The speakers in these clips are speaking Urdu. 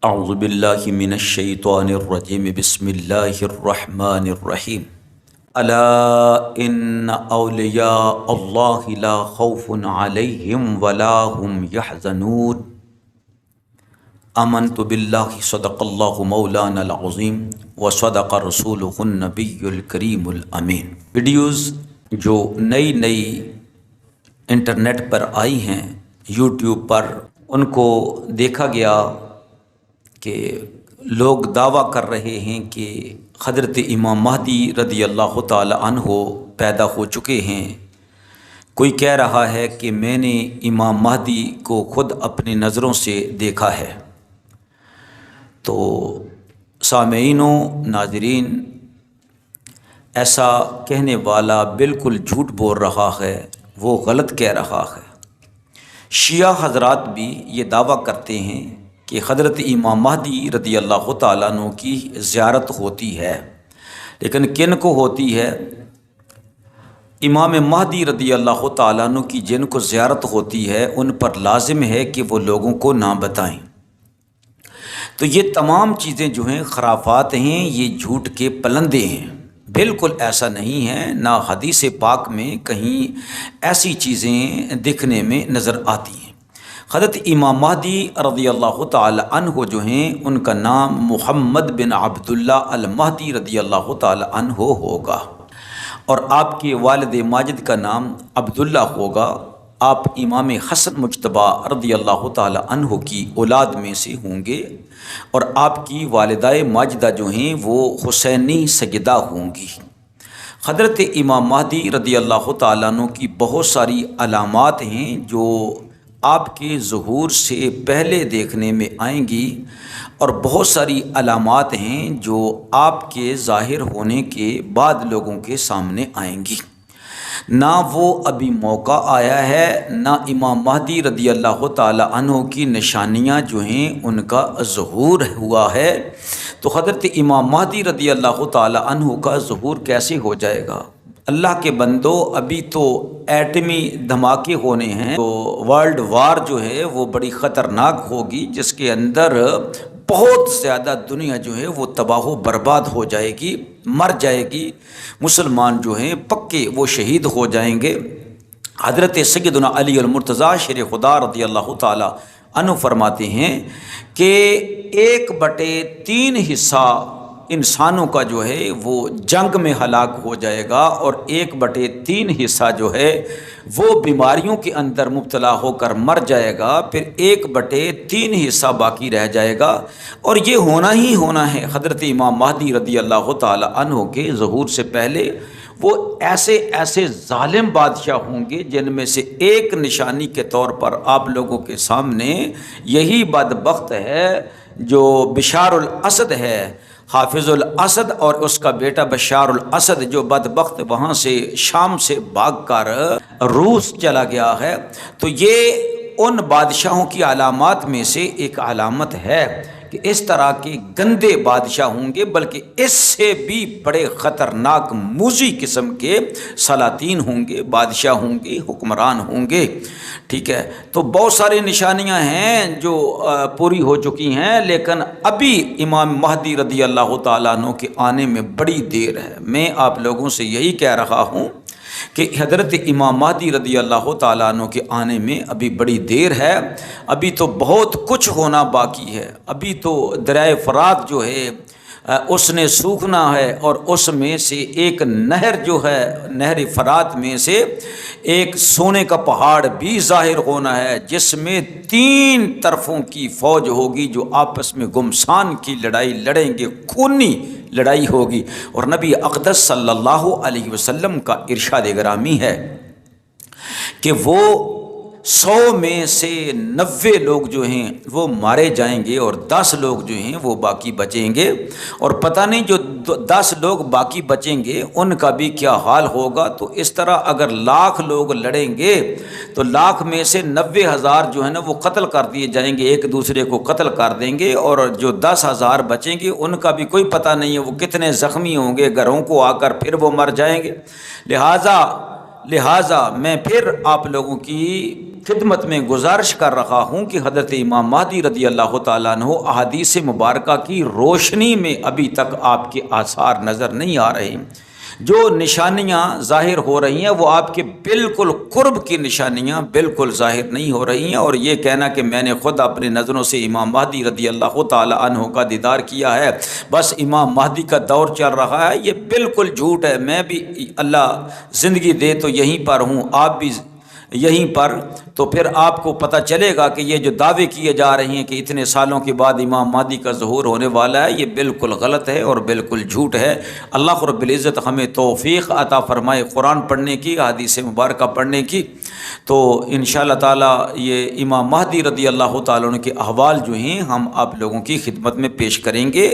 اعوذ باللہ من الشیطان الرجیم بسم اللہ الرحمن الرحیم الا ان اولیاء اللہ لا خوف علیہم ولا هم یحزنون آمنت باللہ صدق اللہ مولانا العظیم وصدق رسولہ النبی الکریم الامین۔ ویڈیوز جو نئی انٹرنیٹ پر آئی ہیں یوٹیوب پر، ان کو دیکھا گیا کہ لوگ دعویٰ کر رہے ہیں کہ حضرت امام مہدی رضی اللہ تعالی عنہ پیدا ہو چکے ہیں۔ کوئی کہہ رہا ہے کہ میں نے امام مہدی کو خود اپنی نظروں سے دیکھا ہے۔ تو سامعین و ناظرین، ایسا کہنے والا بالکل جھوٹ بول رہا ہے، وہ غلط کہہ رہا ہے۔ شیعہ حضرات بھی یہ دعویٰ کرتے ہیں کہ حضرت امام مہدی رضی اللہ تعالیٰ عنہ کی زیارت ہوتی ہے، لیکن کن کو ہوتی ہے؟ امام مہدی رضی اللہ تعالیٰ عنہ کی جن کو زیارت ہوتی ہے ان پر لازم ہے کہ وہ لوگوں کو نہ بتائیں۔ تو یہ تمام چیزیں جو ہیں خرافات ہیں، یہ جھوٹ کے پلندے ہیں، بالکل ایسا نہیں ہے۔ نہ حدیث پاک میں کہیں ایسی چیزیں دکھنے میں نظر آتی ہیں۔ حضرت امام مہدی رضی اللہ تعالی عنہ جو ہیں ان کا نام محمد بن عبداللہ المہدی رضی اللہ تعالی عنہ ہوگا، اور آپ کے والد ماجد کا نام عبداللہ ہوگا۔ آپ امام حسن مجتبیٰ رضی اللہ تعالی عنہ کی اولاد میں سے ہوں گے، اور آپ کی والدہ ماجدہ جو ہیں وہ حسینی سیدہ ہوں گی۔ حضرت امام مہدی رضی اللہ تعالیٰ عنہ کی بہت ساری علامات ہیں جو آپ کے ظہور سے پہلے دیکھنے میں آئیں گی، اور بہت ساری علامات ہیں جو آپ کے ظاہر ہونے کے بعد لوگوں کے سامنے آئیں گی۔ نہ وہ ابھی موقع آیا ہے، نہ امام مہدی رضی اللہ تعالی عنہ کی نشانیاں جو ہیں ان کا ظہور ہوا ہے۔ تو حضرت امام مہدی رضی اللہ تعالی عنہ کا ظہور کیسے ہو جائے گا؟ اللہ کے بندو، ابھی تو ایٹمی دھماکے ہونے ہیں، تو ورلڈ وار جو ہے وہ بڑی خطرناک ہوگی، جس کے اندر بہت زیادہ دنیا جو ہے وہ تباہ و برباد ہو جائے گی، مر جائے گی۔ مسلمان جو ہیں پکے وہ شہید ہو جائیں گے۔ حضرت سیدنا علی المرتضیٰ شیر خدا رضی اللہ تعالی عنہ فرماتے ہیں کہ 1/3 حصہ انسانوں کا جو ہے وہ جنگ میں ہلاک ہو جائے گا، اور 1/3 حصہ جو ہے وہ بیماریوں کے اندر مبتلا ہو کر مر جائے گا، پھر 1/3 حصہ باقی رہ جائے گا، اور یہ ہونا ہی ہونا ہے۔ حضرت امام مہدی رضی اللہ تعالی عنہ کے ظہور سے پہلے وہ ایسے ظالم بادشاہ ہوں گے جن میں سے ایک نشانی کے طور پر آپ لوگوں کے سامنے یہی بدبخت ہے جو بشار الاسد ہے، حافظ الاسد، اور اس کا بیٹا بشار الاسد، جو بدبخت وہاں سے شام سے بھاگ کر روس چلا گیا ہے۔ تو یہ ان بادشاہوں کی علامات میں سے ایک علامت ہے کہ اس طرح کے گندے بادشاہ ہوں گے، بلکہ اس سے بھی بڑے خطرناک موذی قسم کے سلاطین ہوں گے، بادشاہ ہوں گے، حکمران ہوں گے۔ ٹھیک ہے، تو بہت ساری نشانیاں ہیں جو پوری ہو چکی ہیں، لیکن ابھی امام مہدی رضی اللہ تعالیٰ عنہ کے آنے میں بڑی دیر ہے۔ میں آپ لوگوں سے یہی کہہ رہا ہوں کہ حضرت امام مہدی رضی اللہ تعالیٰ عنہ کے آنے میں ابھی بڑی دیر ہے، ابھی تو بہت کچھ ہونا باقی ہے۔ ابھی تو دریائے فرات جو ہے اس نے سوکھنا ہے، اور اس میں سے ایک نہر جو ہے، نہر فرات میں سے ایک سونے کا پہاڑ بھی ظاہر ہونا ہے، جس میں 3 طرفوں کی فوج ہوگی جو آپس میں گمسان کی لڑائی لڑیں گے، خونی لڑائی ہوگی۔ اور نبی اقدس صلی اللہ علیہ وسلم کا ارشاد گرامی ہے کہ وہ 100 میں سے 90 لوگ جو ہیں وہ مارے جائیں گے، اور 10 لوگ جو ہیں وہ باقی بچیں گے، اور پتہ نہیں جو 10 لوگ باقی بچیں گے ان کا بھی کیا حال ہوگا۔ تو اس طرح اگر 1,00,000 لوگ لڑیں گے تو 1,00,000 میں سے 90,000 جو ہے نا وہ قتل کر دیے جائیں گے، ایک دوسرے کو قتل کر دیں گے، اور جو 10,000 بچیں گے ان کا بھی کوئی پتہ نہیں ہے وہ کتنے زخمی ہوں گے، گھروں کو آ کر پھر وہ مر جائیں گے۔ لہٰذا میں پھر آپ لوگوں کی خدمت میں گزارش کر رہا ہوں کہ حضرت امام مہدی رضی اللہ تعالیٰ عنہ احادیث مبارکہ کی روشنی میں ابھی تک آپ کے آثار نظر نہیں آ رہے۔ جو نشانیاں ظاہر ہو رہی ہیں وہ آپ کے بالکل قرب کی نشانیاں بالکل ظاہر نہیں ہو رہی ہیں، اور یہ کہنا کہ میں نے خود اپنی نظروں سے امام مہدی رضی اللہ تعالیٰ عنہ کا دیدار کیا ہے، بس امام مہدی کا دور چل رہا ہے، یہ بالکل جھوٹ ہے۔ میں بھی اللہ زندگی دے تو یہیں پر ہوں، آپ بھی یہیں پر، تو پھر آپ کو پتہ چلے گا کہ یہ جو دعوے کیے جا رہے ہیں کہ اتنے سالوں کے بعد امام مہدی کا ظہور ہونے والا ہے، یہ بالکل غلط ہے اور بالکل جھوٹ ہے۔ اللہ رب العزت ہمیں توفیق عطا فرمائے قرآن پڑھنے کی، احادیث مبارکہ پڑھنے کی۔ تو انشاءاللہ تعالیٰ یہ امام مہدی رضی اللہ تعالیٰ عنہ کے احوال جو ہیں ہم آپ لوگوں کی خدمت میں پیش کریں گے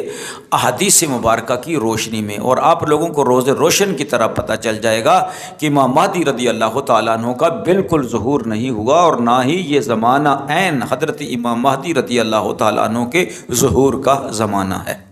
احادیث مبارکہ کی روشنی میں، اور آپ لوگوں کو روز روشن کی طرح پتہ چل جائے گا کہ امام مہدی رضی اللہ تعالیٰ عنہ کا بالکل ظہور نہیں ہوا، اور نہ ہی یہ زمانہ عین حضرت امام مہدی رضی اللہ تعالیٰ عنہ کے ظہور کا زمانہ ہے۔